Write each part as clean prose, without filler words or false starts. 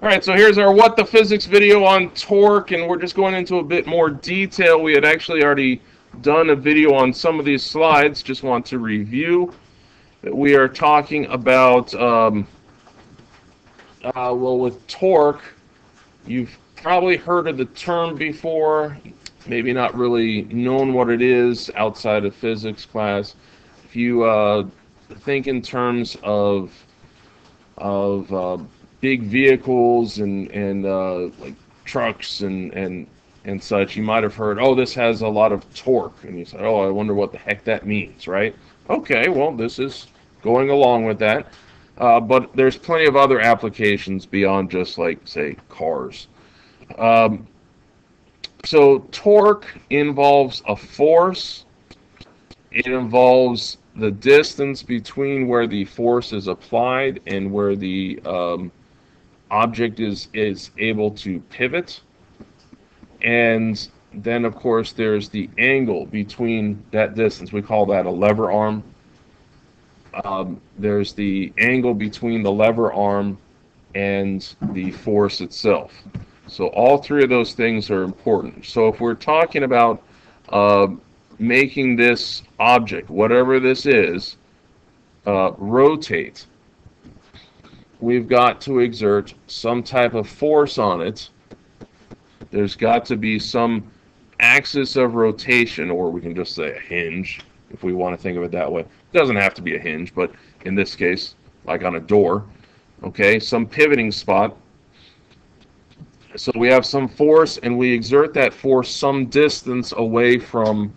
All right, so here's our What the Physics video on torque, and we're just going into a bit more detail. We had actually already done a video on some of these slides. Just want to review that we are talking about, well, with torque, you've probably heard of the term before, maybe not really known what it is outside of physics class. If you think in terms of big vehicles and like trucks and such, you might have heard, oh, this has a lot of torque, and you say, oh, I wonder what the heck that means, right? Okay, well, this is going along with that, but there's plenty of other applications beyond just, like, say, cars. So torque involves a force. It involves the distance between where the force is applied and where the object is able to pivot. And then, of course, there's the angle between that distance. We call that a lever arm. There's the angle between the lever arm and the force itself. So all three of those things are important. So if we're talking about making this object, whatever this is, rotate, we've got to exert some type of force on it. There's got to be some axis of rotation, or we can just say a hinge, if we want to think of it that way. It doesn't have to be a hinge, but in this case, like on a door, okay, some pivoting spot. So we have some force, and we exert that force some distance away from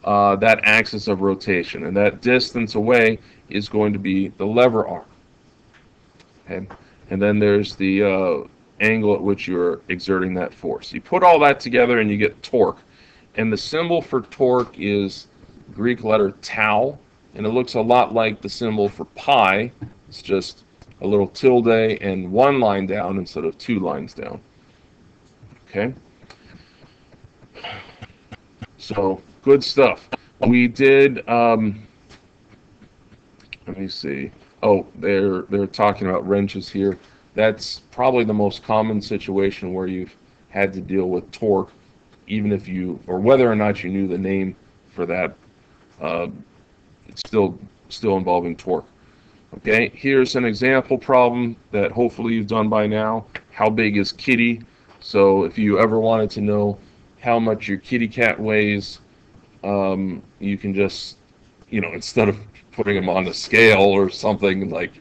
that axis of rotation, and that distance away is going to be the lever arm. Okay, and then there's the angle at which you're exerting that force. You put all that together, and you get torque. And the symbol for torque is Greek letter tau, and it looks a lot like the symbol for pi. It's just a little tilde and one line down instead of two lines down. Okay, so good stuff. We did, let me see. Oh, they're talking about wrenches here. That's probably the most common situation where you've had to deal with torque, even if you, or whether or not you knew the name for that, it's still involving torque. Okay, here's an example problem that hopefully you've done by now. How big is Kitty? So if you ever wanted to know how much your kitty cat weighs, you can just, instead of putting them on a scale or something like,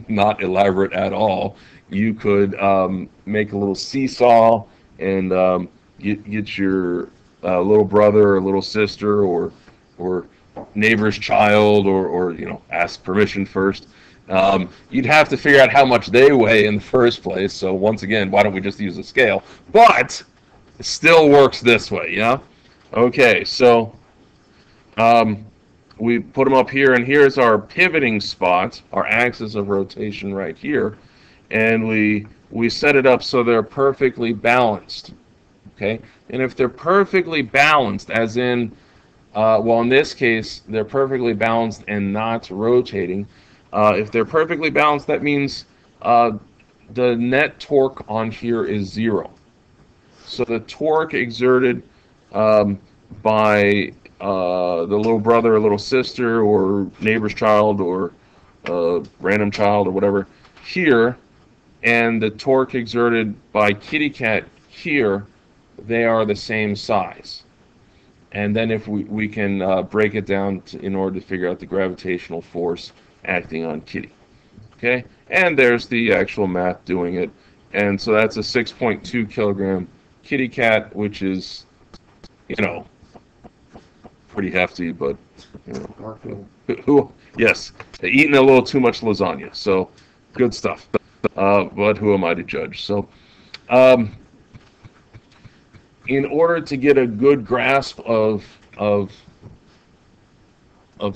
not elaborate at all, you could make a little seesaw and get your little brother or little sister or neighbor's child or ask permission first. You'd have to figure out how much they weigh in the first place. So once again, why don't we just use a scale? But it still works this way, yeah? Okay, so we put them up here, and here's our pivoting spot, our axis of rotation right here, and we set it up so they're perfectly balanced. Okay, and if they're perfectly balanced, as in, well, in this case, they're perfectly balanced and not rotating. If they're perfectly balanced, that means the net torque on here is 0. So the torque exerted by the little brother or little sister or neighbor's child or random child or whatever here, and the torque exerted by kitty cat here, they are the same size. And then if we can break it down in order to figure out the gravitational force acting on Kitty. Okay, and there's the actual math doing it. And so that's a 6.2 kilogram kitty cat, which is, pretty hefty, but yes, eating a little too much lasagna. So good stuff. But who am I to judge? So in order to get a good grasp of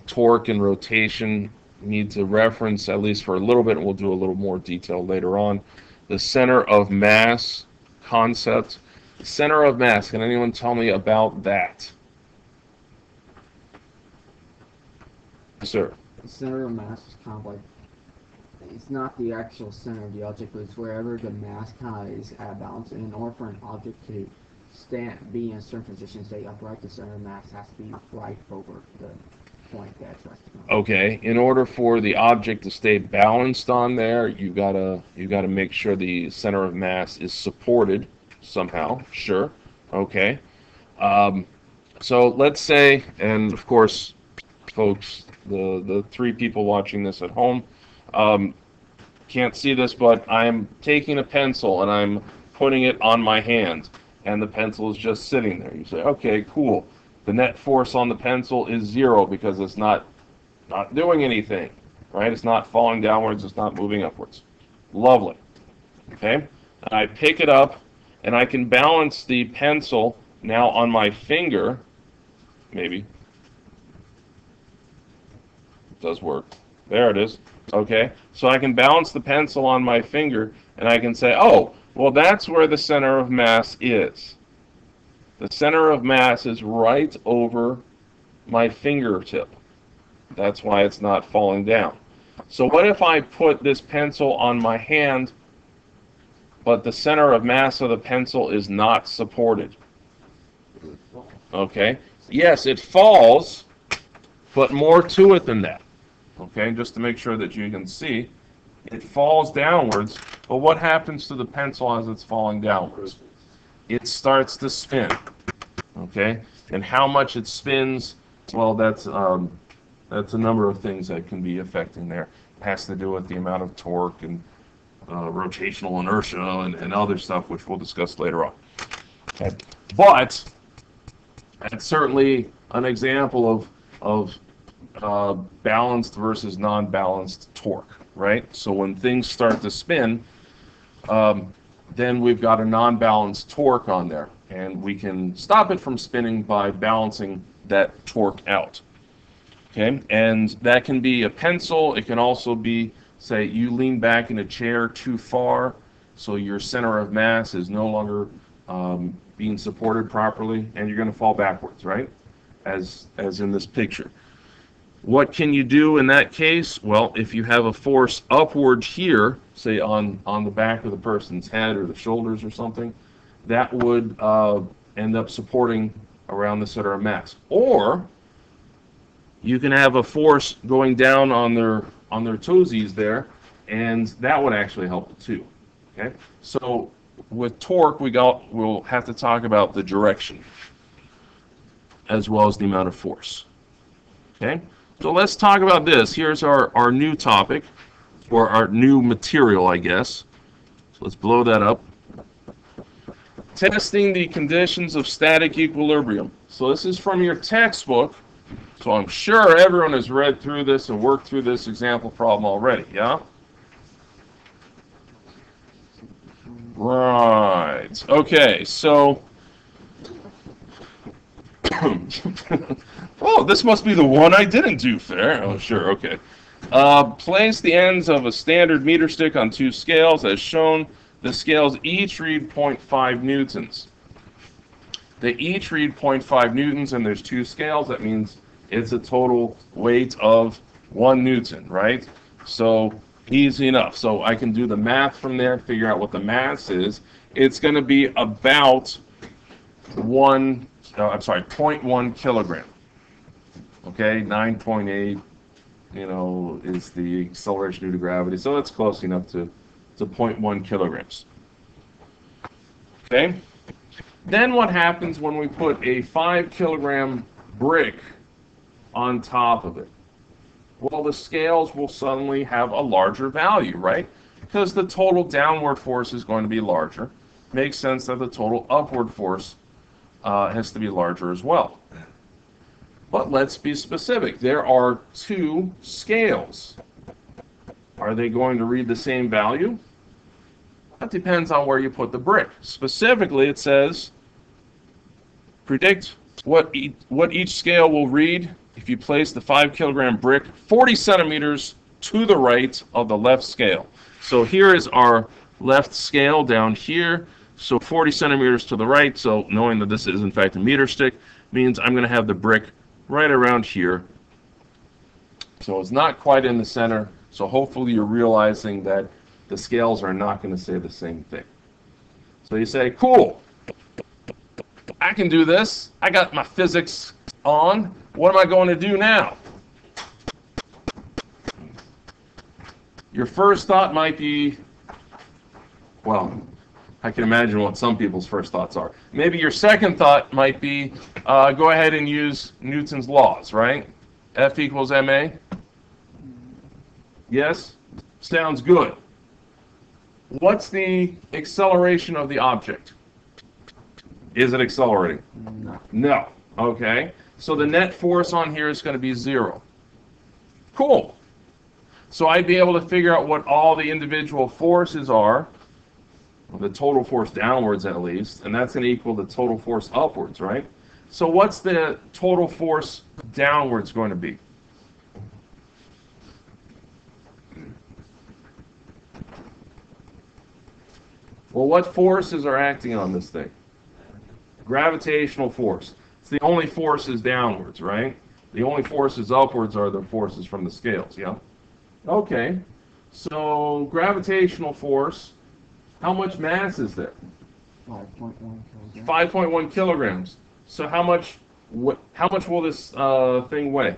torque and rotation, we need to reference, at least for a little bit, and we'll do a little more detail later on, the center of mass concept. The center of mass, can anyone tell me about that? Sir. The center of mass is kind of like it's not the actual center of the object, but it's wherever the mass kind of is at balance. And in order for an object to be in a certain position, stay upright, the center of mass has to be right over the point that's resting on. Okay, in order for the object to stay balanced on there, you gotta make sure the center of mass is supported somehow. Sure. Okay. So let's say, and of course, folks, the three people watching this at home can't see this, but I'm taking a pencil and I'm putting it on my hand, and the pencil is just sitting there. You say, okay, cool. The net force on the pencil is 0 because it's not doing anything, right? It's not falling downwards. It's not moving upwards. Lovely. Okay? And I pick it up, and I can balance the pencil now on my finger. Maybe. It does work. There it is. Okay? So I can balance the pencil on my finger, and I can say, oh, well, that's where the center of mass is. The center of mass is right over my fingertip. That's why it's not falling down. So what if I put this pencil on my hand, but the center of mass of the pencil is not supported? Okay? Yes, it falls, but more to it than that. Okay? Just to make sure that you can see, it falls downwards, but what happens to the pencil as it's falling downwards? It starts to spin. Okay, and how much it spins, well, that's a number of things that can be affecting there. It has to do with the amount of torque and rotational inertia and other stuff, which we'll discuss later on. Okay. But that's certainly an example of balanced versus non-balanced torque, right? So when things start to spin, then we've got a non-balanced torque on there, and we can stop it from spinning by balancing that torque out. Okay, and that can be a pencil. It can also be, say, you lean back in a chair too far, so your center of mass is no longer being supported properly, and you're going to fall backwards, right? As in this picture. What can you do in that case? Well, if you have a force upward here, say on the back of the person's head or the shoulders or something, that would end up supporting around the center of mass. Or you can have a force going down on their toesies there, and that would actually help too. Okay? So with torque, we'll have to talk about the direction as well as the amount of force. Okay? So let's talk about this. Here's our new topic, or our new material, I guess. So let's blow that up. Testing the conditions of static equilibrium. So this is from your textbook. So I'm sure everyone has read through this and worked through this example problem already, yeah? Right. Okay, so... oh, this must be the one I didn't do fair. Oh, sure, okay. Place the ends of a standard meter stick on two scales as shown. The scales each read 0.5 newtons. They each read 0.5 newtons, and there's two scales. That means it's a total weight of 1 newton, right? So easy enough. So I can do the math from there, figure out what the mass is. It's going to be about 0.1 kilogram. Okay, 9.8, is the acceleration due to gravity. So it's close enough to 0.1 kilograms. Okay. Then what happens when we put a 5 kilogram brick on top of it? Well, the scales will suddenly have a larger value, right? Because the total downward force is going to be larger. Makes sense that the total upward force has to be larger as well. But let's be specific. There are two scales. Are they going to read the same value? That depends on where you put the brick. Specifically, it says, predict what each scale will read if you place the 5 kilogram brick 40 centimeters to the right of the left scale. So here is our left scale down here. So 40 centimeters to the right. So knowing that this is in fact a meter stick means I'm going to have the brick right around here. So it's not quite in the center, So hopefully you're realizing that the scales are not going to say the same thing. So you say, cool, I can do this. I got my physics on. What am I going to do now? Your first thought might be, well, I can imagine what some people's first thoughts are. Maybe your second thought might be, go ahead and use Newton's laws, right? F equals ma. Yes? Sounds good. What's the acceleration of the object? Is it accelerating? No. No. Okay. So the net force on here is going to be 0. Cool. So I'd be able to figure out what all the individual forces are, the total force downwards at least, and that's going to equal the total force upwards, right? So what's the total force downwards going to be? Well, what forces are acting on this thing? Gravitational force. It's the only forces downwards, right? The only forces upwards are the forces from the scales, yeah? Okay. So gravitational force, how much mass is there? 5.1 kilograms. 5.1 kilograms. So how much will this thing weigh?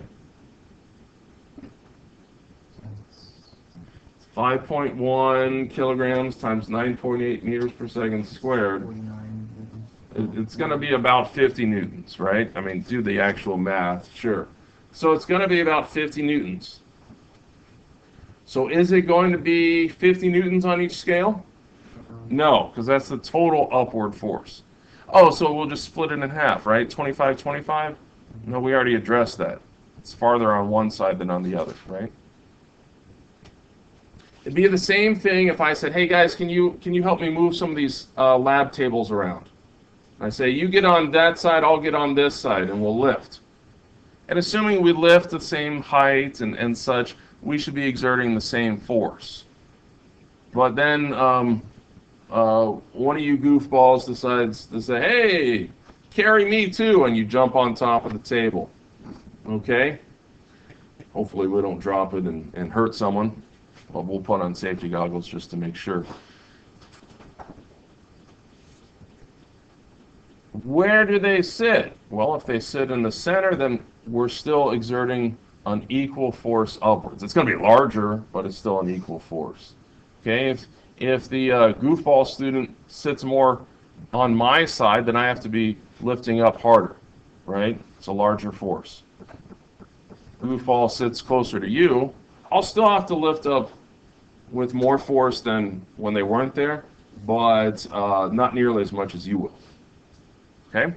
5.1 kilograms times 9.8 meters per second squared. It's going to be about 50 newtons, right? I mean, do the actual math, sure. So it's going to be about 50 newtons. So is it going to be 50 newtons on each scale? No, because that's the total upward force. Oh, so we'll just split it in half, right? 25, 25? No, we already addressed that. It's farther on one side than on the other, right? It'd be the same thing if I said, hey guys, can you help me move some of these lab tables around? I say, you get on that side, I'll get on this side, and we'll lift. And assuming we lift the same height and such, we should be exerting the same force. But then one of you goofballs decides to say, hey, carry me too, and you jump on top of the table. Okay? Hopefully we don't drop it and hurt someone, but we'll put on safety goggles just to make sure. Where do they sit? Well, if they sit in the center, then we're still exerting an equal force upwards. It's going to be larger, but it's still an equal force. Okay, if the goofball student sits more on my side, then I have to be lifting up harder, right? It's a larger force. Goofball sits closer to you, I'll still have to lift up with more force than when they weren't there, but not nearly as much as you will. Okay?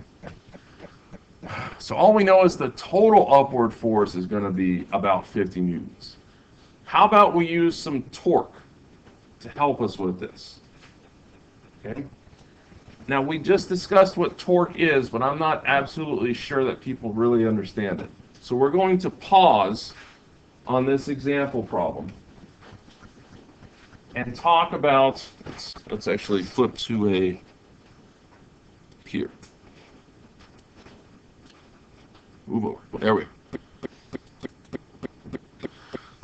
So all we know is the total upward force is going to be about 50 newtons. How about we use some torque to help us with this? Okay? Now, we just discussed what torque is, but I'm not absolutely sure that people really understand it. So we're going to pause on this example problem and talk about, let's actually flip to a, here. Move over. There we go.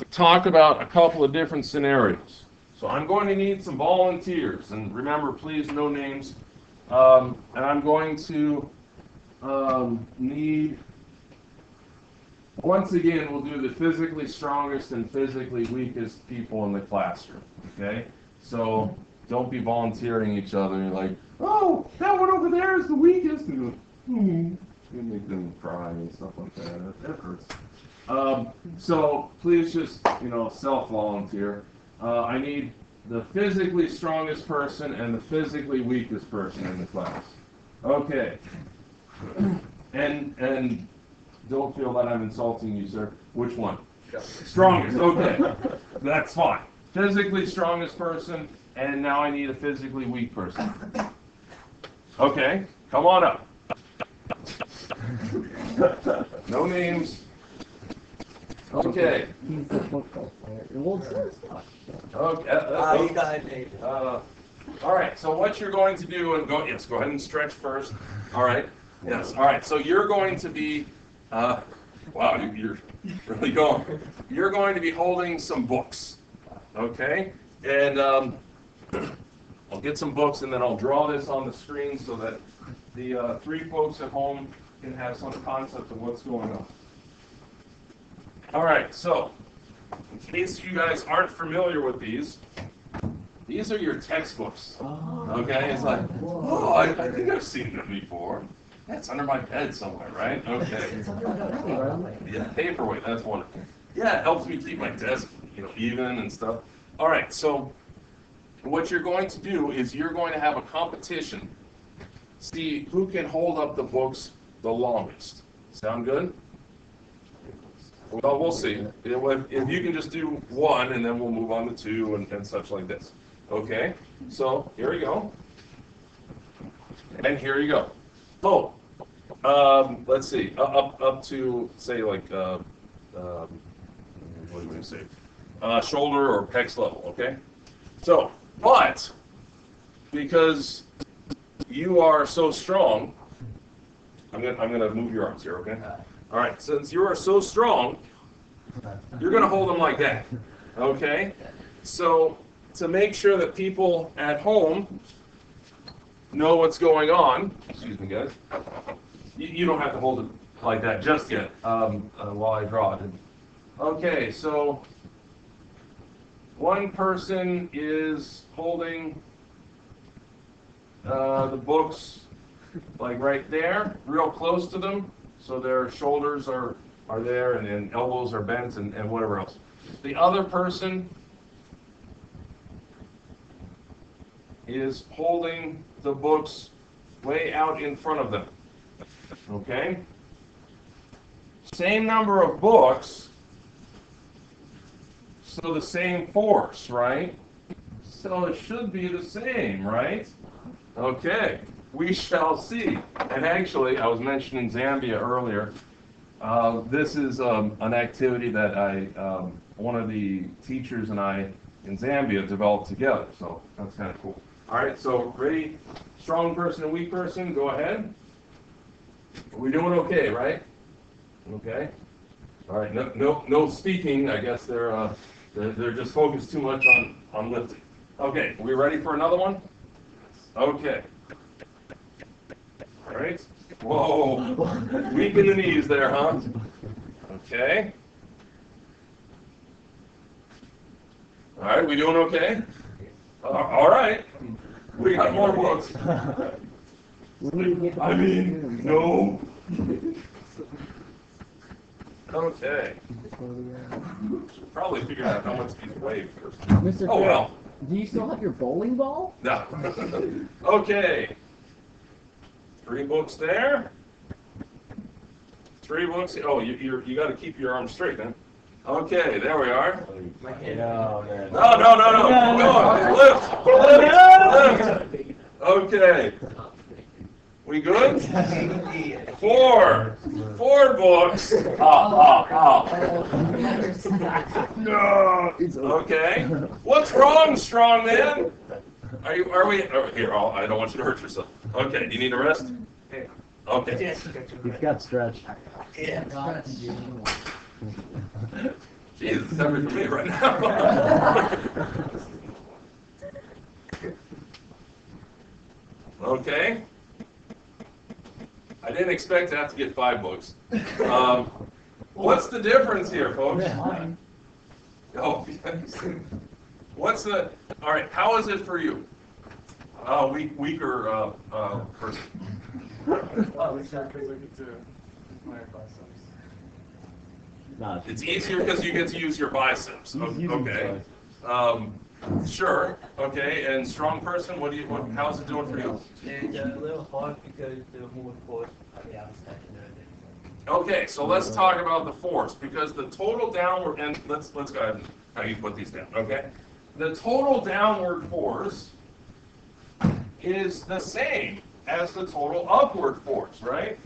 Talk about a couple of different scenarios. So I'm going to need some volunteers, and remember, please, no names. And I'm going to need, once again, we'll do the physically strongest and physically weakest people in the classroom. Okay? So don't be volunteering each other. You're like, oh, that one over there is the weakest. And you make them cry and stuff like that. That hurts. So please just, self-volunteer. I need the physically strongest person and the physically weakest person in the class. Okay. And don't feel that I'm insulting you, sir. Which one? Strongest. Okay. That's fine. Physically strongest person, and now I need a physically weak person. Okay. Come on up. No names. Okay. He's the football player. Well, Okay. You got it. All right. So what you're going to do, and go ahead and stretch first. All right. Yes. All right. So you're going to be Wow, you're really going. You're going to be holding some books, okay? And I'll get some books and then I'll draw this on the screen so that the three folks at home can have some concept of what's going on. All right, so in case you guys aren't familiar with these are your textbooks. Okay, it's like, oh, I think I've seen them before. That's under my bed somewhere, right? Okay. Yeah, paperweight, that's one. Yeah, it helps me keep my desk, even and stuff. All right, so what you're going to do is you're going to have a competition. See who can hold up the books the longest. Sound good? Well, we'll see. If you can just do one, and then we'll move on to two and such like this. Okay? So here we go. And here you go. Oh, let's see. Up to say like what do we say? Shoulder or pecs level. Okay. So, but because you are so strong, I'm gonna move your arms here. Okay. All right. Since you are so strong, you're gonna hold them like that. Okay. So to make sure that people at home know what's going on, excuse me, guys. You don't have to hold it like that just yet while I draw it. Okay, so one person is holding the books like right there, real close to them, so their shoulders are there and elbows are bent and whatever else. The other person is holding the books way out in front of them. Okay? Same number of books, so the same force, right? So it should be the same, right? Okay, we shall see. And actually, I was mentioning Zambia earlier. This is an activity that one of the teachers and I in Zambia developed together, so that's kind of cool. All right, so ready? Strong person and weak person, go ahead. We're doing okay, right? Okay. All right. No speaking. I guess they're just focused too much on lifting. Okay. Are we ready for another one? Okay. All right. Whoa. Weak in the knees there, huh? Okay. All right. We doing okay? All right. We got more books. I mean, no. Okay. Should probably figure out how much these weigh first. Mr. Oh, well. Do you still have your bowling ball? No. Okay. 3 books there. 3 books. Oh, you got to keep your arms straight, then. Okay, there we are. No. Lift. Okay. We good? 4 books. No. Okay. What's wrong, strong man? Are we? Here, I don't want you to hurt yourself. Okay. Do you need a rest? Okay. You've got stretch. Jesus, it's heavy for me right now. Okay. I didn't expect to have to get 5 books. What's the difference here, folks? Oh, what's the? All right. How is it for you? Weaker person. It's easier because you get to use your biceps. Okay. Sure. Okay. And strong person, how's it doing for you? It's a little hard because the more force on the outside. Okay, so let's talk about the force, because the total downward, and let's go ahead and how you put these down. Okay, the total downward force is the same as the total upward force, right?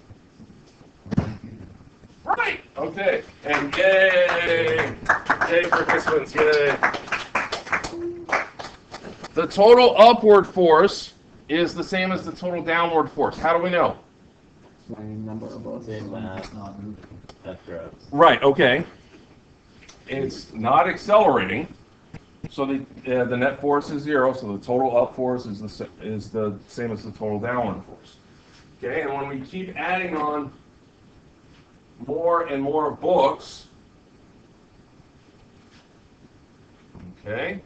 Right. Okay. And yay participants, yay. The total upward force is the same as the total downward force. How do we know? same number of books. Same math, not moving. That's gross. Right, okay. It's not accelerating, so the net force is 0, so the total up force is the same as the total downward force. Okay, and when we keep adding on more and more books, okay,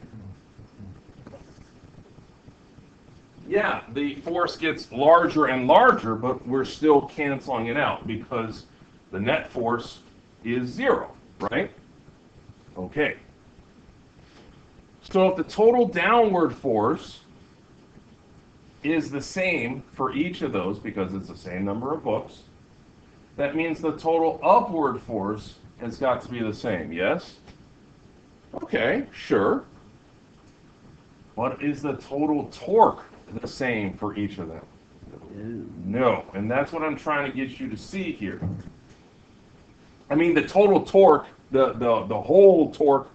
yeah, the force gets larger and larger, but we're still canceling it out because the net force is 0, right? Okay. So if the total downward force is the same for each of those, because it's the same number of books, that means the total upward force has got to be the same, yes? Okay, sure. But is the total torque the same for each of them? No, and that's what I'm trying to get you to see here. I mean, the total torque, the whole torque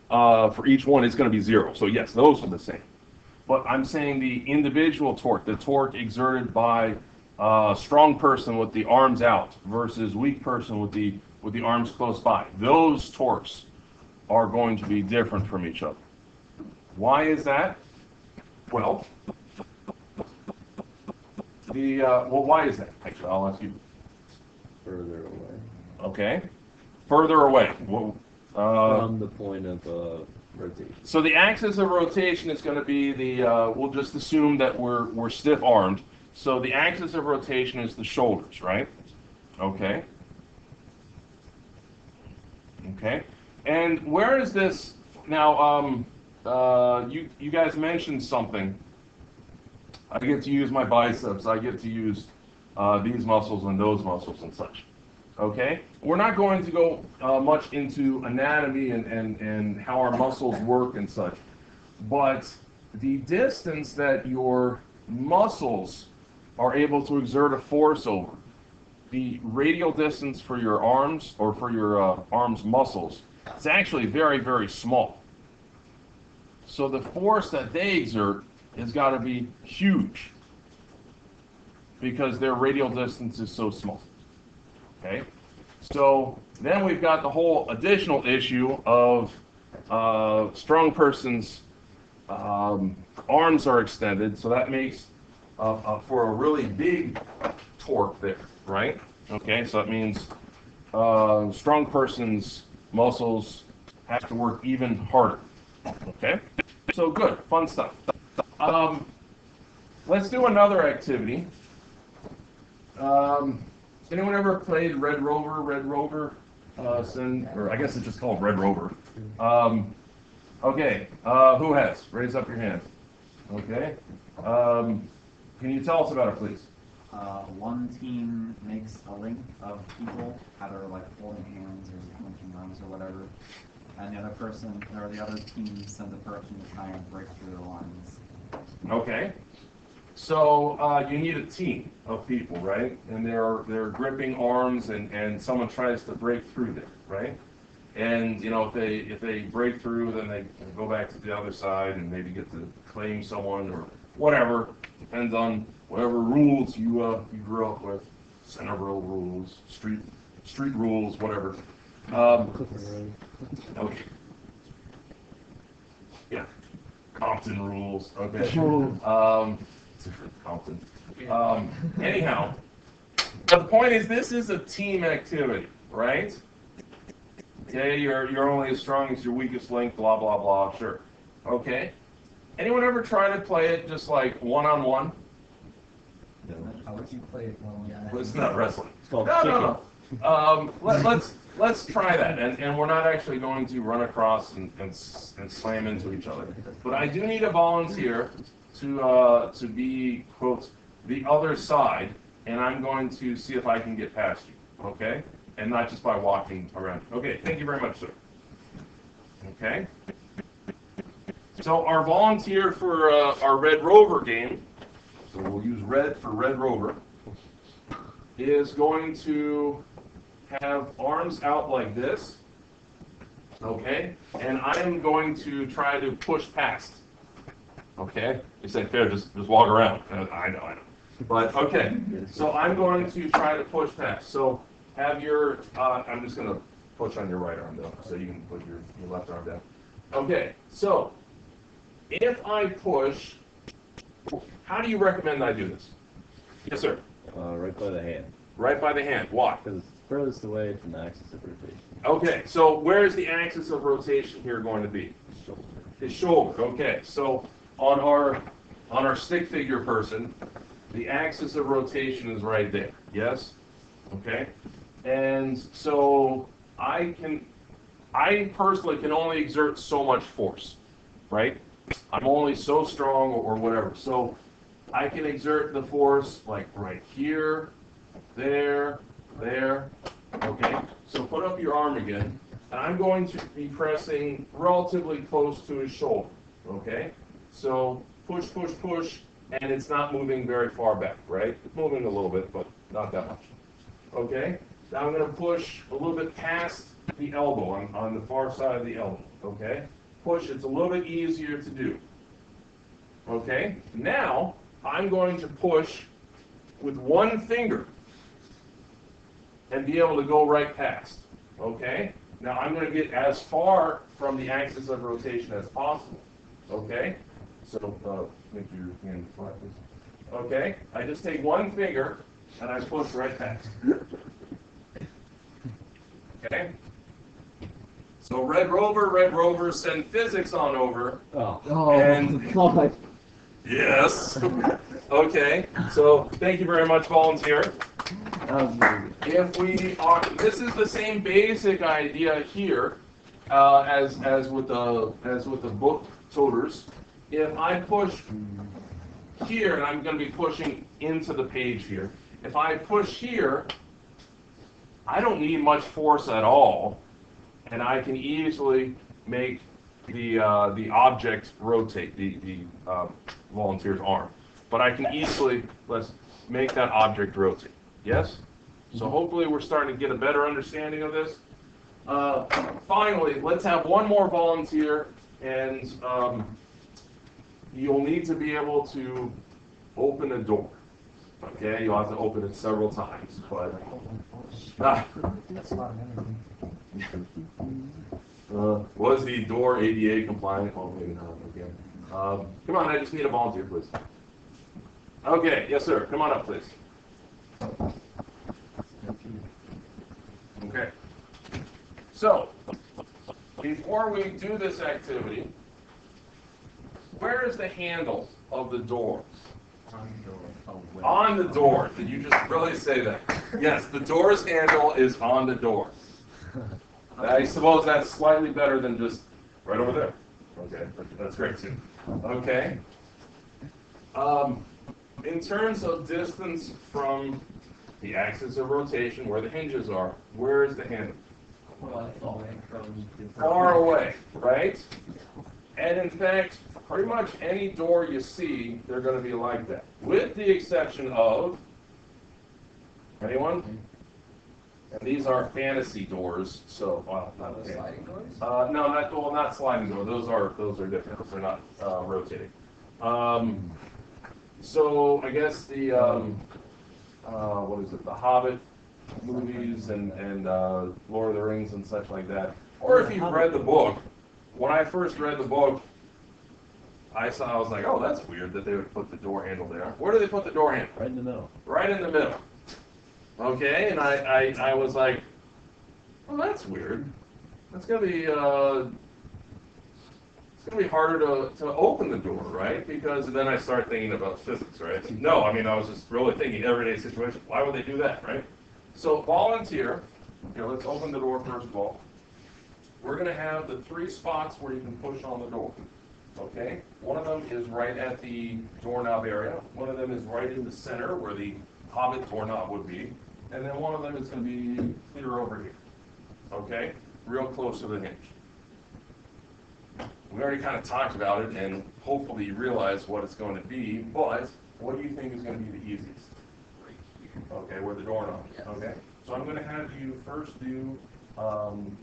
for each one is going to be 0. So yes, those are the same. But I'm saying the individual torque, the torque exerted by a strong person with the arms out versus weak person with the arms close by, those torques are going to be different from each other. Why is that? Well, why is that? Actually, I'll ask you. Further away. Okay, further away. Well, from the point of rotation. So the axis of rotation is going to be the. We'll just assume that we're stiff armed. So the axis of rotation is the shoulders, right? Okay. Okay. And where is this now? You guys mentioned something. I get to use my biceps. I get to use these muscles and those muscles and such. Okay? We're not going to go much into anatomy and how our muscles work and such. But the distance that your muscles are able to exert a force over, the radial distance for your arms or for your arms muscles, it's actually very, very small. So the force that they exert has got to be huge because their radial distance is so small. Okay? So then we've got the whole additional issue of strong person's arms are extended, so that makes for a really big torque there, right? Okay, so that means strong person's muscles have to work even harder. Okay, so good, fun stuff. Let's do another activity. Anyone ever played Red Rover? Or I guess it's just called Red Rover. Okay, who has? Raise up your hand. Okay. Can you tell us about it, please? One team makes a link of people, either like holding hands or linking arms or whatever, and the other person or the other team sends a person to try and break through the lines. Okay. So you need a team of people, right? And they're gripping arms, and someone tries to break through there, right? And if they break through, then they go back to the other side and maybe get to claim someone or whatever. Depends on whatever rules you grew up with, Centerville rules, street rules, whatever. Okay. Yeah. Compton rules. Okay. Compton. Anyhow, but the point is, this is a team activity, right? Okay, you're only as strong as your weakest link, blah blah blah. Sure. Okay. Anyone ever try to play it just like one-on-one? How would you play it Well, it's not wrestling. It's called No. Let's try that, and we're not actually going to run across and slam into each other. But I do need a volunteer to be, quote, the other side, and I'm going to see if I can get past you, okay? And not just by walking around. Okay, thank you very much, sir. Okay. So our volunteer for our Red Rover game, so we'll use red for Red Rover, is going to have arms out like this, okay? And I'm going to try to push past, okay? You said, fair, just walk around. I know. But, okay, so I'm going to try to push past. So have your, I'm just going to push on your right arm though, so you can put your left arm down. Okay, so if I push, how do you recommend I do this? Yes, sir. Right by the hand. Right by the hand. Why? Because it's furthest away from the axis of rotation. Okay, so where is the axis of rotation here going to be? Shoulder. His shoulder. Okay, so on our stick figure person, the axis of rotation is right there. Yes? Okay? And so I personally can only exert so much force, right? I'm only so strong or whatever. So I can exert the force like right here, there, okay? So put up your arm again, and I'm going to be pressing relatively close to his shoulder, okay? So push, push, push, and it's not moving very far back, right? It's moving a little bit, but not that much, okay? Now I'm going to push a little bit past the elbow, on the far side of the elbow, okay? Push, it's a little bit easier to do, okay? Now I'm going to push with one finger and be able to go right past, okay? Now I'm going to get as far from the axis of rotation as possible, okay? So make your hand flat, please. Okay, I just take one finger and I push right past. Okay? So Red Rover, send physics on over. Oh. Oh, And- God. Yes. Okay, so thank you very much, volunteer. If we are, this is the same basic idea here as with the book toters. If I push here, and I'm going to be pushing into the page here. If I push here, I don't need much force at all, and I can easily make the object rotate, the volunteer's arm. But I can easily, let's make that object rotate. Yes? So hopefully we're starting to get a better understanding of this. Finally, let's have one more volunteer, and you'll need to be able to open a door. Okay, you'll have to open it several times, but was the door ADA compliant? Oh, maybe not. Okay. Come on, I just need a volunteer, please. Okay, yes, sir. Come on up, please. Okay. So, before we do this activity, where is the handle of the door? On the door. Did you just really say that? Yes, the door's handle is on the door. I suppose that's slightly better than just right over there. Okay, that's great too. Okay. In terms of distance from the axis of rotation, where the hinges are, where is the handle? Far away, right? And in fact, pretty much any door you see, they're going to be like that, with the exception of, anyone? And these are fantasy doors, so well, not fantasy. Sliding doors? No, not sliding door. Those are different. They're not rotating. So I guess the what is it? The Hobbit movies and Lord of the Rings and such like that. Or if you've read the book, when I first read the book, I was like, oh, that's weird that they would put the door handle there. Where do they put the door handle? Right in the middle. Right in the middle. Okay, and I was like, well, that's weird. That's gonna be it's gonna be harder to open the door, right? Because then I start thinking about physics, right? No, I mean I was just really thinking everyday situation. Why would they do that, right? So volunteer. Okay, let's open the door first of all. We're gonna have the 3 spots where you can push on the door. Okay, one of them is right at the doorknob area. One of them is right in the center where the Hobbit doorknob would be. And then one of them is going to be clear over here. Okay, real close to the hinge. We already kind of talked about it, and hopefully you realize what it's going to be, but what do you think is going to be the easiest? Okay, where the doorknob is. Okay, so I'm going to have you first do from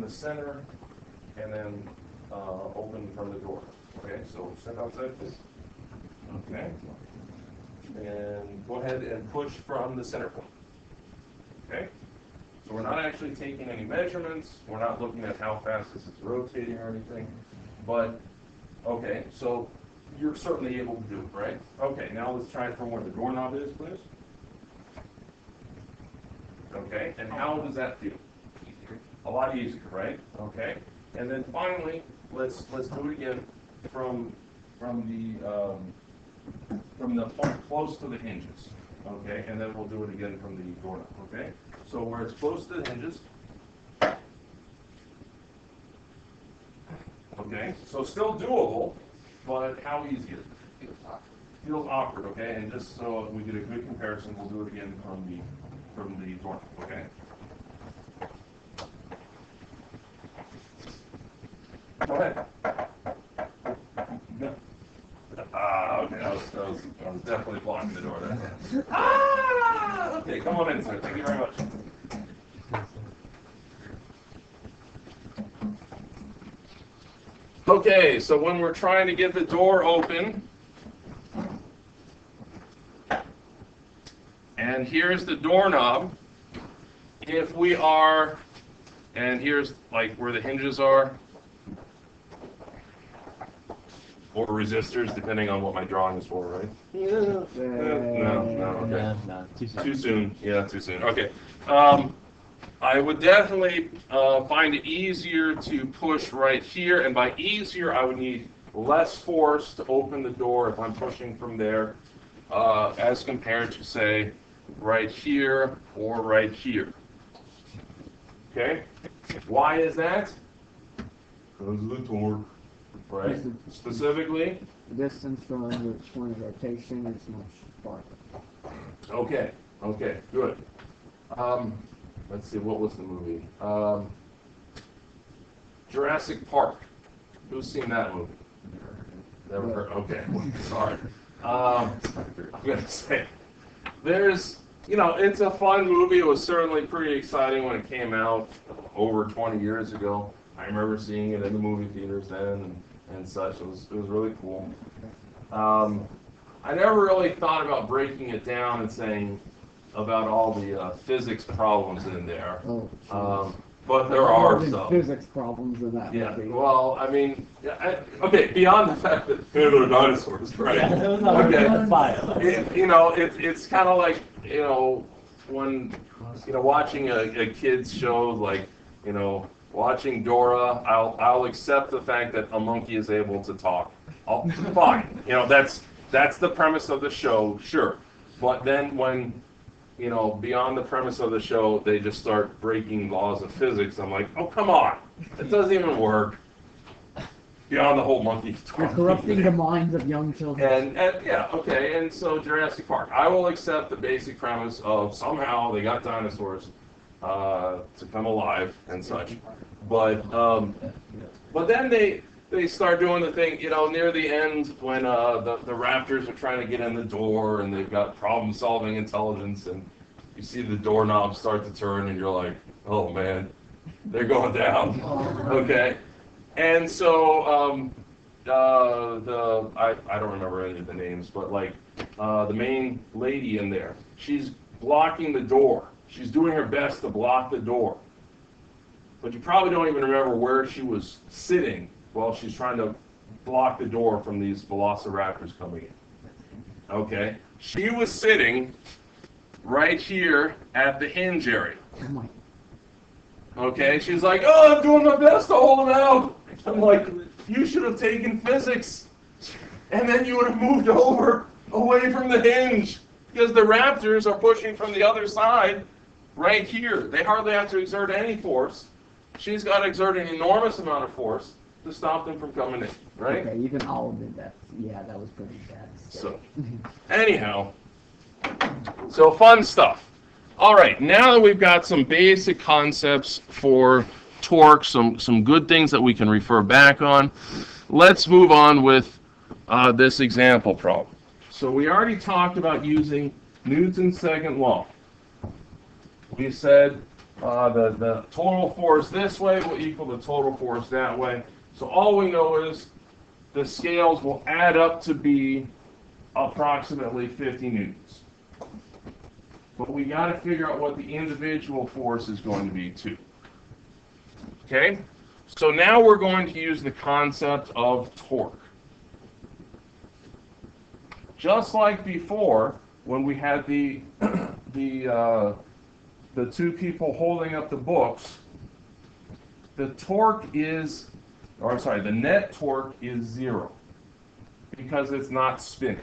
the center, and then open from the door. Okay, so step outside, please. Okay. And go ahead and push from the center point. Okay? So we're not actually taking any measurements. We're not looking at how fast this is rotating or anything. But, okay, so you're certainly able to do it, right? Okay, now let's try it from where the doorknob is, please. Okay, and how does that feel? A lot easier, right? Okay, and then finally, let's do it again from the point close to the hinges. Okay, and then we'll do it again from the doorknob. Okay, so where it's close to the hinges. Okay, so still doable, but how easy is it? Feels awkward. Okay, and just so we get a good comparison, we'll do it again from the doorknob. Okay. Go ahead. No. Okay, I was definitely blocking the door there. Okay, come on in, sir. Thank you very much. Okay, so when we're trying to get the door open, and here's the doorknob, if we are, and here's like where the hinges are, or resistors, depending on what my drawing is for, right? No, okay. No, too soon. Too soon. Yeah, too soon. Okay. I would definitely find it easier to push right here, and by easier, I would need less force to open the door if I'm pushing from there, as compared to, say, right here or right here. Okay? Why is that? Because of the torque. Right. Specifically? Distance from the point of rotation is much farther. Okay. Okay. Good. Let's see. What was the movie? Jurassic Park. Who's seen that movie? Never heard. Okay. Sorry. I'm gonna say there's. It's a fun movie. It was certainly pretty exciting when it came out over 20 years ago. I remember seeing it in the movie theaters then and such. It was really cool. I never really thought about breaking it down and saying about all the physics problems in there. But there are some. Physics problems in that Yeah, movie. well, I mean, okay, beyond the fact that they're dinosaurs, right? Yeah, it was not Okay. fire. It's kind of like, when, watching a kid's show, like, watching Dora, I'll accept the fact that a monkey is able to talk. Fine, that's the premise of the show, sure. But then when, beyond the premise of the show, they just start breaking laws of physics. I'm like, oh, come on, it doesn't even work. Beyond the whole monkey talking. You're corrupting the minds of young children. And yeah, okay, and so Jurassic Park. I will accept the basic premise of somehow they got dinosaurs to come alive and such. But then they start doing the thing, near the end when the raptors are trying to get in the door and they've got problem-solving intelligence and you see the doorknob start to turn and you're like, oh man, they're going down. Okay. And so I don't remember any of the names, but like the main lady in there, she's blocking the door. She's doing her best to block the door. But you probably don't even remember where she was sitting while she's trying to block the door from these velociraptors coming in. Okay? She was sitting right here at the hinge area. Oh my. Okay? She's like, oh, I'm doing my best to hold him out. I'm like, you should have taken physics. And then you would have moved over away from the hinge. Because the raptors are pushing from the other side right here. They hardly have to exert any force. She's got to exert an enormous amount of force to stop them from coming in, right? Okay, even I'll admit that. Yeah, that was pretty bad. So, anyhow, so fun stuff. All right, now that we've got some basic concepts for torque, some good things that we can refer back on, let's move on with this example problem. So we already talked about using Newton's second law. We said the total force this way will equal the total force that way. So all we know is the scales will add up to be approximately 50 newtons. But we got to figure out what the individual force is going to be too. Okay? So now we're going to use the concept of torque. Just like before, when we had the two people holding up the books, the net torque is 0 because it's not spinning.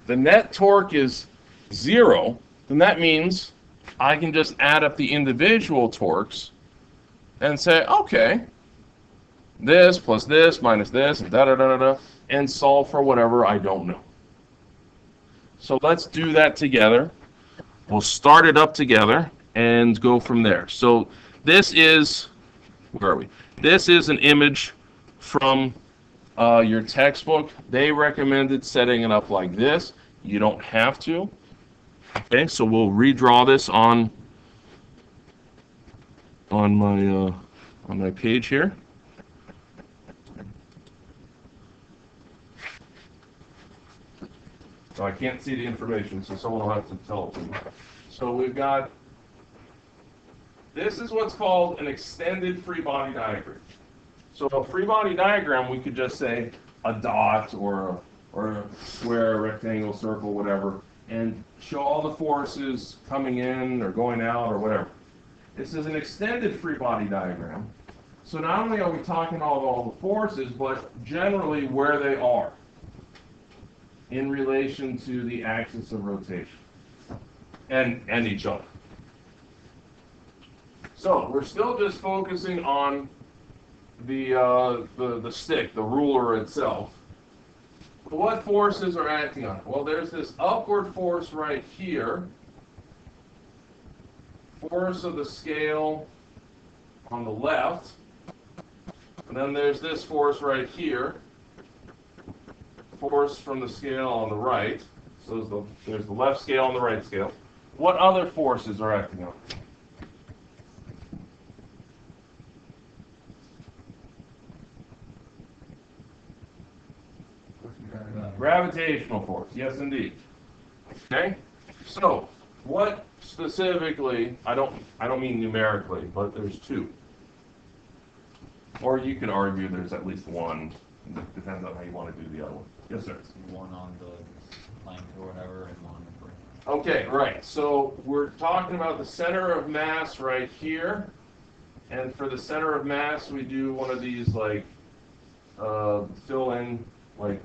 The net torque is 0, then that means I can just add up the individual torques and say, okay, this plus this minus this, and da-da-da-da-da, and solve for whatever I don't know. So let's do that together. We'll start it up together and go from there. So this is, where are we? This is an image from your textbook. They recommended setting it up like this. You don't have to. Okay, so we'll redraw this on my page here. So I can't see the information, so someone will have to tell it to me. So we've got, this is what's called an extended free body diagram. So a free body diagram, we could just say a dot or a square, rectangle, circle, whatever, and show all the forces coming in or going out or whatever. This is an extended free body diagram. So not only are we talking about all the forces, but generally where they are in relation to the axis of rotation and each other. So we're still just focusing on the stick, the ruler itself. But what forces are acting on it? Well, there's this upward force right here, force of the scale on the left, and then there's this force right here, force from the scale on the right. So there's the left scale and the right scale. What other forces are acting on it? Gravitational force, yes indeed. Okay? So, what specifically, I don't mean numerically, but there's two. Or you could argue there's at least one. It depends on how you want to do the other one. Yes, sir. One on the plank or whatever, and one on the brick. Okay, right. So we're talking about the center of mass right here. And for the center of mass, we do one of these like fill in, like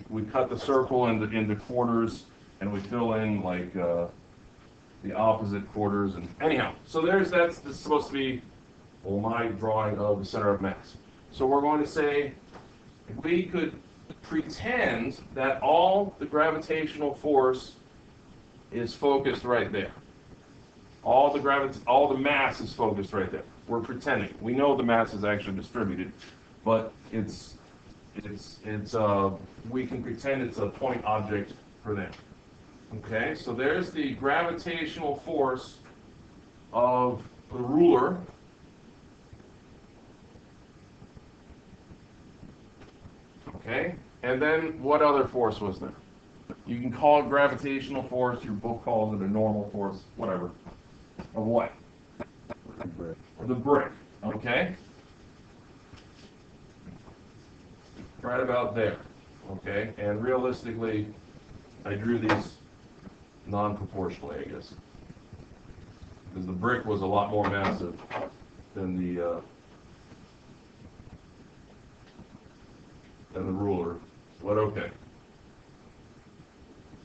we cut the circle into quarters, and we fill in like the opposite quarters. And anyhow, so this is supposed to be, well, my drawing of the center of mass. So we're going to say, if we could pretend that all the gravitational force is focused right there. All the mass is focused right there. We're pretending. We know the mass is actually distributed, but we can pretend it's a point object for them. Okay, so there's the gravitational force of the ruler. Okay, and then what other force was there? You can call it gravitational force, your book calls it a normal force, whatever. Of what? The brick, okay? Right about there, okay? And realistically, I drew these non-proportionally, I guess. Because the brick was a lot more massive than the ruler, but okay.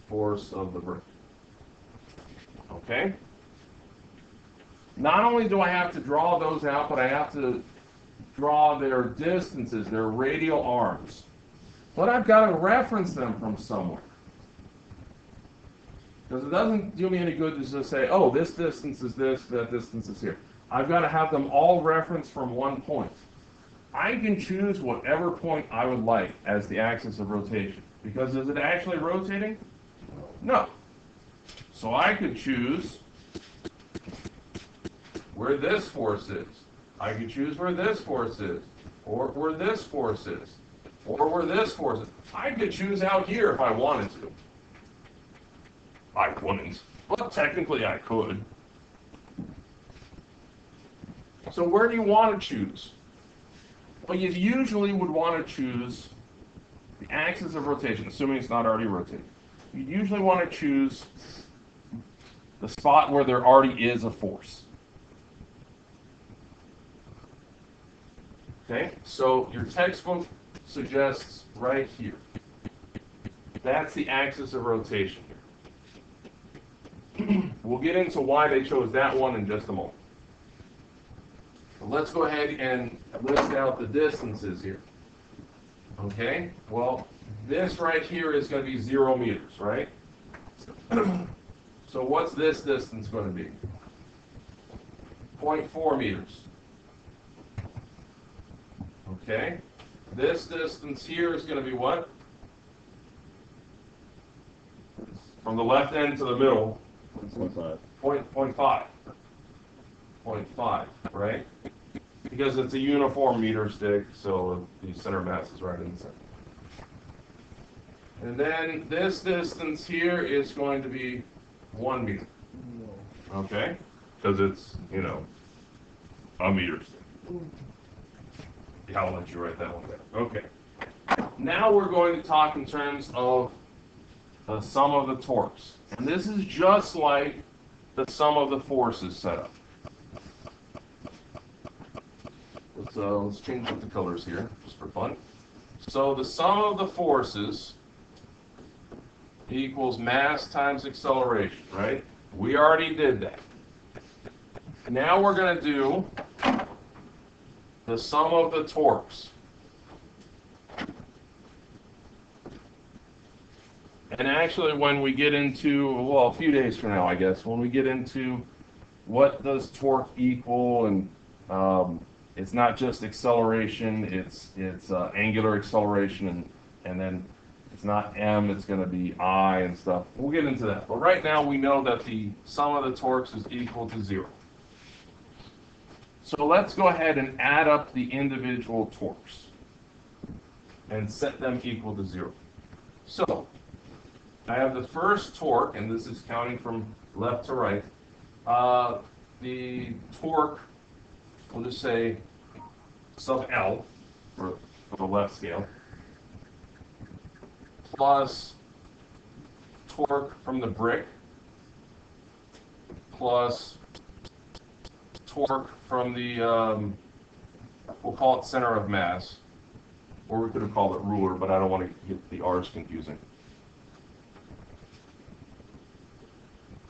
Force of the brick. Okay? Not only do I have to draw those out, but I have to draw their distances, their radial arms. But I've got to reference them from somewhere. Because it doesn't do me any good to just say, oh, this distance is this, that distance is here. I've got to have them all referenced from one point. I can choose whatever point I would like as the axis of rotation. Because is it actually rotating? No. So I could choose where this force is. I could choose where this force is, or where this force is, or where this force is. I could choose out here if I wanted to. I wouldn't, but technically I could. So where do you want to choose? Well, you usually would want to choose the axis of rotation, assuming it's not already rotating. You usually want to choose the spot where there already is a force. Okay, so your textbook suggests right here. That's the axis of rotation here. We'll get into why they chose that one in just a moment. But let's go ahead and list out the distances here. Okay, well, this right here is going to be 0 meters, right? So what's this distance going to be? 0.4 meters. Okay, this distance here is going to be what? From the left end to the middle, 0.5. 0.5. 0.5, right? Because it's a uniform meter stick, so the center mass is right in the center. And then this distance here is going to be 1 meter. Okay? Because it's, you know, a meter stick. Yeah, I'll let you write that one down. Okay. Now we're going to talk in terms of the sum of the torques. And this is just like the sum of the forces setup. Let's change up the colors here, just for fun. So the sum of the forces equals mass times acceleration, right? We already did that. Now we're going to do the sum of the torques. And actually, when we get into, well, a few days from now, I guess, when we get into what does torque equal, and it's not just acceleration, it's angular acceleration, and then it's not m, it's going to be I and stuff. We'll get into that. But right now, we know that the sum of the torques is equal to 0. So let's go ahead and add up the individual torques and set them equal to 0. So I have the first torque, and this is counting from left to right. The torque, we'll just say sub L for the left scale, plus torque from the brick, plus torque from the, we'll call it center of mass, or we could have called it ruler, but I don't want to get the R's confusing.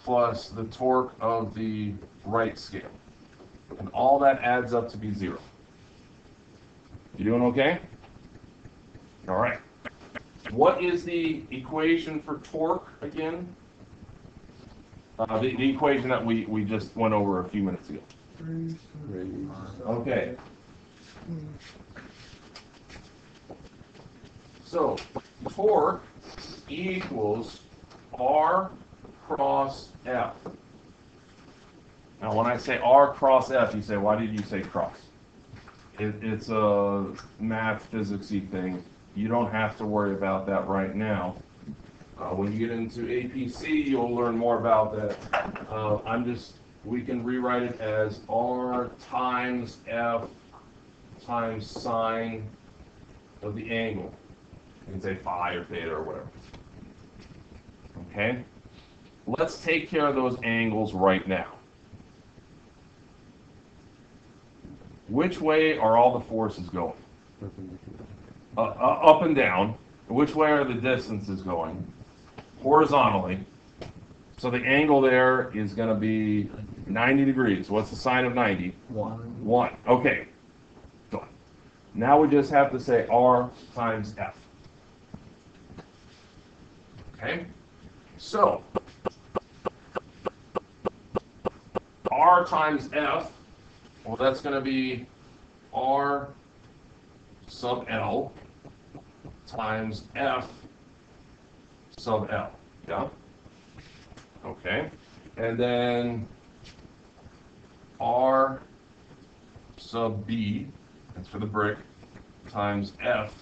Plus the torque of the right scale. And all that adds up to be 0. You doing okay? All right. What is the equation for torque again? The equation that we just went over a few minutes ago. Okay. So torque equals R cross F. Now, when I say R cross F, you say, why did you say cross? It's a math, physics-y thing. You don't have to worry about that right now. When you get into APC, you'll learn more about that. We can rewrite it as R times F times sine of the angle. You can say phi or theta or whatever. Okay? Let's take care of those angles right now. Which way are all the forces going? Up and down. Which way are the distances going? Horizontally. So the angle there is going to be 90 degrees. What's the sine of 90? 1. 1. Okay. Done. Now we just have to say R times F. Okay? So, R times F, well, that's going to be R sub L times F sub L. Yeah? Okay. And then R sub B, that's for the brick, times F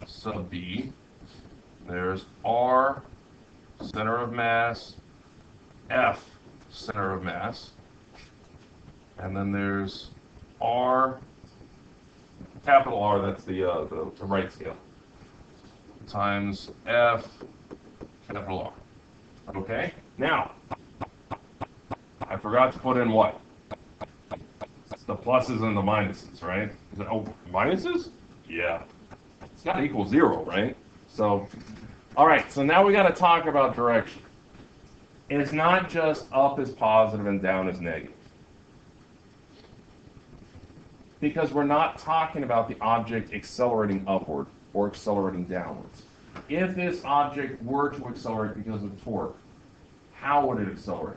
sub B. There's R, center of mass, F, center of mass. And then there's R, capital R, that's the right scale, times F, capital R. Okay? Now, I forgot to put in what? It's the pluses and the minuses, right? Is it, oh, minuses? Yeah. It's got to equal 0, right? So, all right, so now we got to talk about direction. It's not just up is positive and down is negative. Because we're not talking about the object accelerating upward or accelerating downwards. If this object were to accelerate because of torque, how would it accelerate?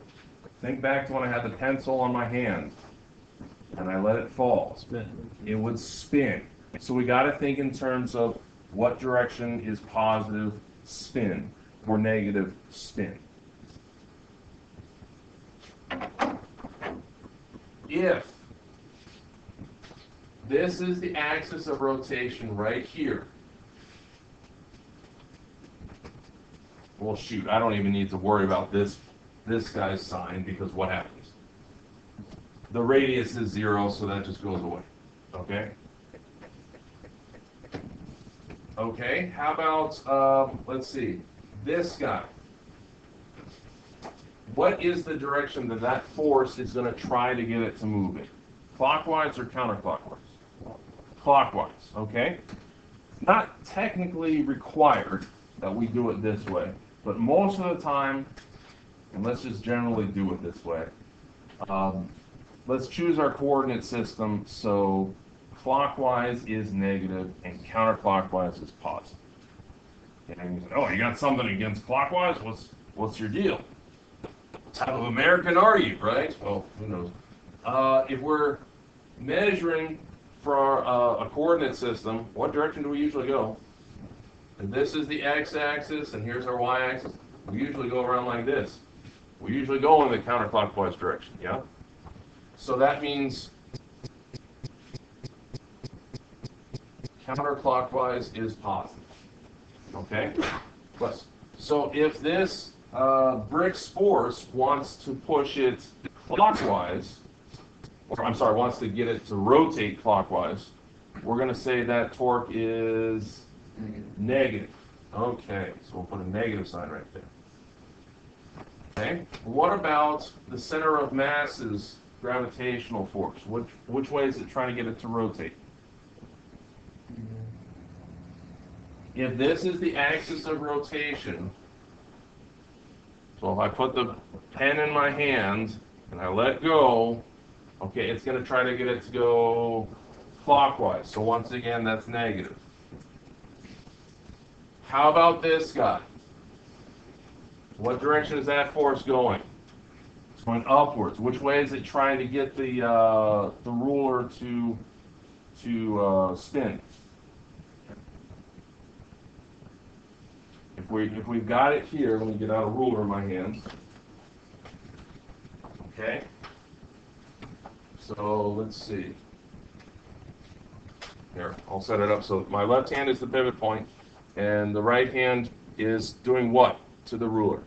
Think back to when I had the pencil on my hand and I let it fall. It would spin. So we got to think in terms of what direction is positive spin or negative spin. If this is the axis of rotation right here, well, shoot, I don't even need to worry about this guy's sign, because what happens? The radius is 0, so that just goes away. Okay? Okay, how about, let's see, this guy. What is the direction that that force is going to try to get it to move in? Clockwise or counterclockwise? Clockwise, okay? Not technically required that we do it this way, but most of the time, and let's just generally do it this way, let's choose our coordinate system so clockwise is negative and counterclockwise is positive. And you say, oh, you got something against clockwise? What's your deal? What type of American are you, right? Well, who knows? If we're measuring for a coordinate system, what direction do we usually go? And this is the x-axis, and here's our y-axis. We usually go around like this. We usually go in the counterclockwise direction, yeah? So that means counterclockwise is positive, okay? So if this brick's force wants to push it clockwise, or I'm sorry, wants to get it to rotate clockwise, we're going to say that torque is negative. Okay, so we'll put a negative sign right there. Okay, what about the center of mass's gravitational force? Which way is it trying to get it to rotate? If this is the axis of rotation, so if I put the pen in my hand and I let go, okay, it's going to try to get it to go clockwise. So once again, that's negative. How about this guy? What direction is that force going? It's going upwards. Which way is it trying to get the ruler to spin? If we've got it here, let me get out a ruler in my hands. Okay. So let's see. Here, I'll set it up so my left hand is the pivot point, and the right hand is doing what to the ruler?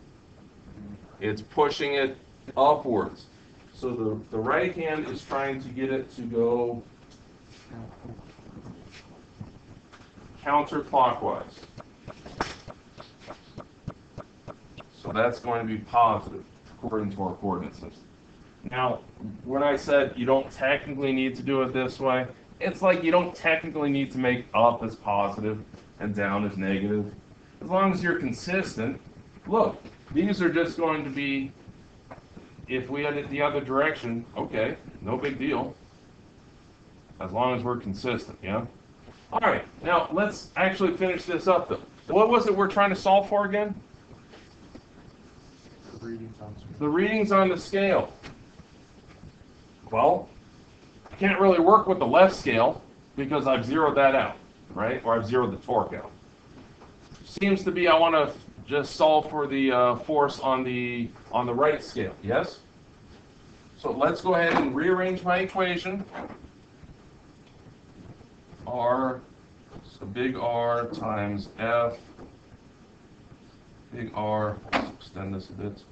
It's pushing it upwards. So the right hand is trying to get it to go counterclockwise. So that's going to be positive according to our coordinate system. Now, when I said you don't technically need to do it this way, it's like you don't technically need to make up as positive and down as negative. As long as you're consistent. Look, these are just going to be, if we had it the other direction, okay, no big deal. As long as we're consistent, yeah? All right, now let's actually finish this up, though. What was it we're trying to solve for again? The readings on the scale. Well, I can't really work with the left scale because I've zeroed that out, right? Or I've zeroed the torque out. Seems to be I want to just solve for the force on the right scale, yes? So let's go ahead and rearrange my equation. R a big R times F, big R, let's extend this a bit.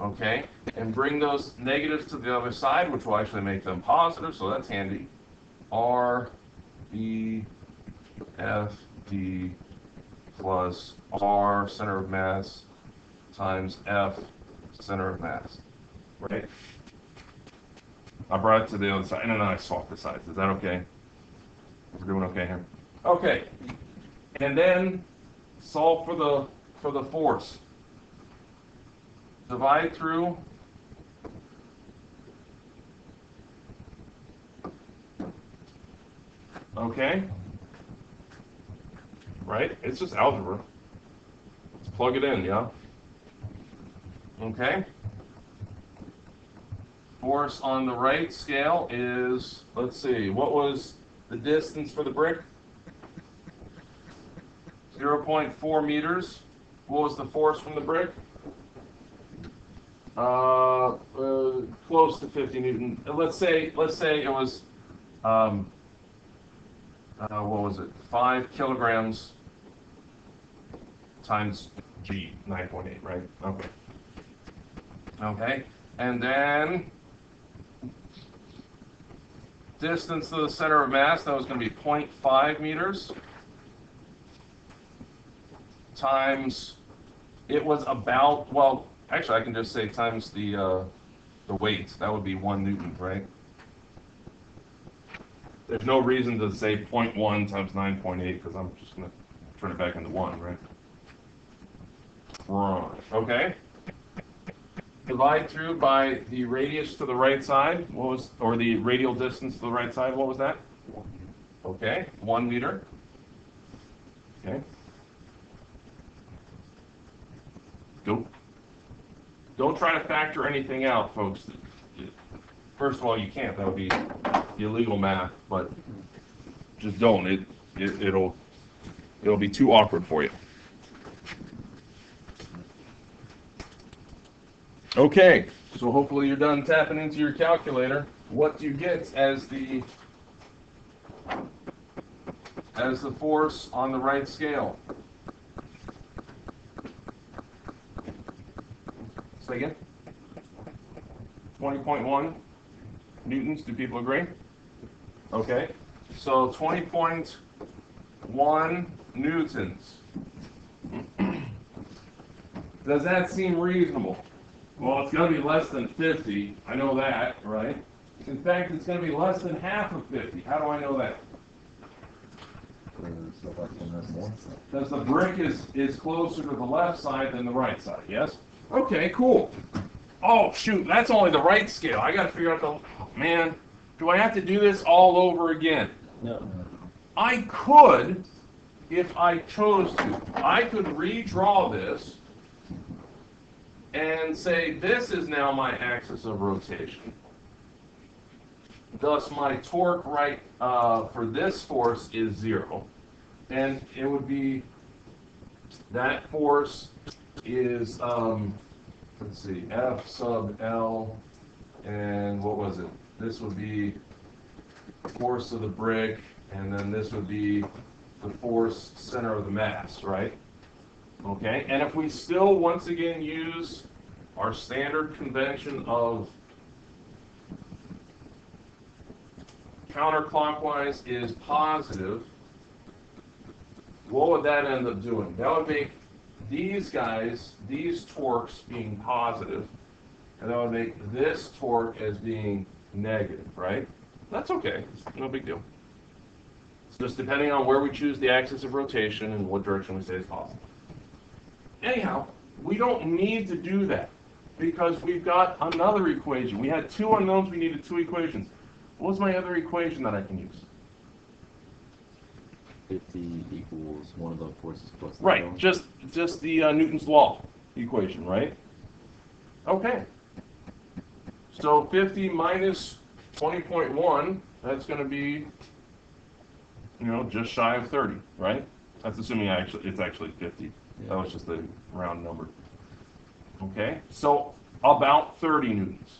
Okay, and bring those negatives to the other side, which will actually make them positive, so that's handy. R, B, F, D, plus R, center of mass, times F, center of mass, right? I brought it to the other side, and then I swapped the sides. Is that okay? We're doing okay here? Okay, and then solve for the force. Divide through okay, right? It's just algebra. Let's plug it in, yeah? Okay. Force on the right scale is, let's see, what was the distance for the brick? 0.4 meters. What was the force from the brick? Close to 50 Newton. Let's say it was, what was it? 5 kilograms times G, 9.8, right? Okay. Okay, and then distance to the center of mass, that was going to be 0.5 meters times, it was about, well, actually I can just say times the weight. That would be 1 Newton, right? There's no reason to say 0.1 times 9.8 because I'm just going to turn it back into 1, right? Right. Okay. Divide through by the radius to the right side. What was, or the radial distance to the right side? What was that? Okay, 1 meter. Okay. Don't try to factor anything out, folks. First of all, you can't. That would be illegal math. But just don't. It'll be too awkward for you. Okay, so hopefully you're done tapping into your calculator. What do you get as the force on the right scale? Say again? 20.1 newtons. Do people agree? Okay, so 20.1 newtons. Does that seem reasonable? Well, it's going to be less than 50. I know that, right? In fact, it's going to be less than half of 50. How do I know that? Because the brick is closer to the left side than the right side, yes? Okay, cool. Oh, shoot, that's only the right scale. I got to figure out oh, man, do I have to do this all over again? No. I could, if I chose to. I could redraw this and say this is now my axis of rotation. Thus, my torque for this force is 0. And it would be, that force is, let's see, F sub L, and what was it? This would be force of the brick, and then this would be the force center of the mass, right? Okay, and if we still once again use our standard convention of counterclockwise is positive, what would that end up doing? That would make these guys, these torques being positive, and that would make this torque as being negative, right? That's okay, it's no big deal. It's just depending on where we choose the axis of rotation and what direction we say is positive. Anyhow, we don't need to do that because we've got another equation. We had 2 unknowns, we needed 2 equations. What's my other equation that I can use? 50 equals one of the forces plus the Right, other one. just the Newton's law equation, right? Okay. So 50 minus 20.1, that's going to be, just shy of 30, right? That's assuming it's actually 50. Yeah. That was just a round number. Okay, so about 30 newtons.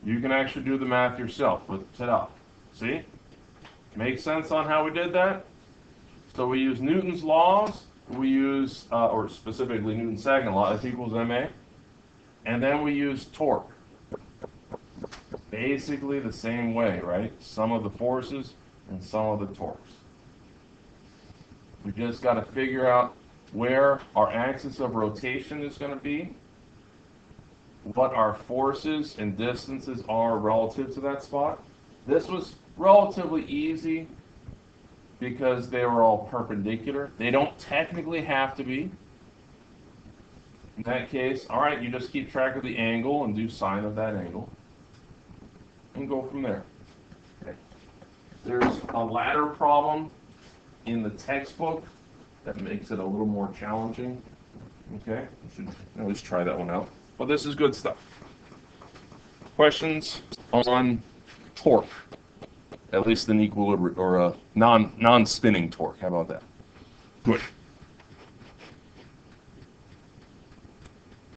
You can actually do the math yourself, but ta-da. See? Make sense on how we did that? So we use Newton's laws, we use, or specifically Newton's second law, F equals ma, and then we use torque. Basically the same way, right? Sum of the forces and sum of the torques. We just got to figure out where our axis of rotation is going to be, what our forces and distances are relative to that spot. This was relatively easy because they were all perpendicular. They don't technically have to be. In that case, all right, you just keep track of the angle and do sine of that angle and go from there. Okay. There's a ladder problem in the textbook that makes it a little more challenging. Okay, you should at least try that one out. But this is good stuff. Questions on torque? At least an equilibrium or a non-spinning torque. How about that? Good.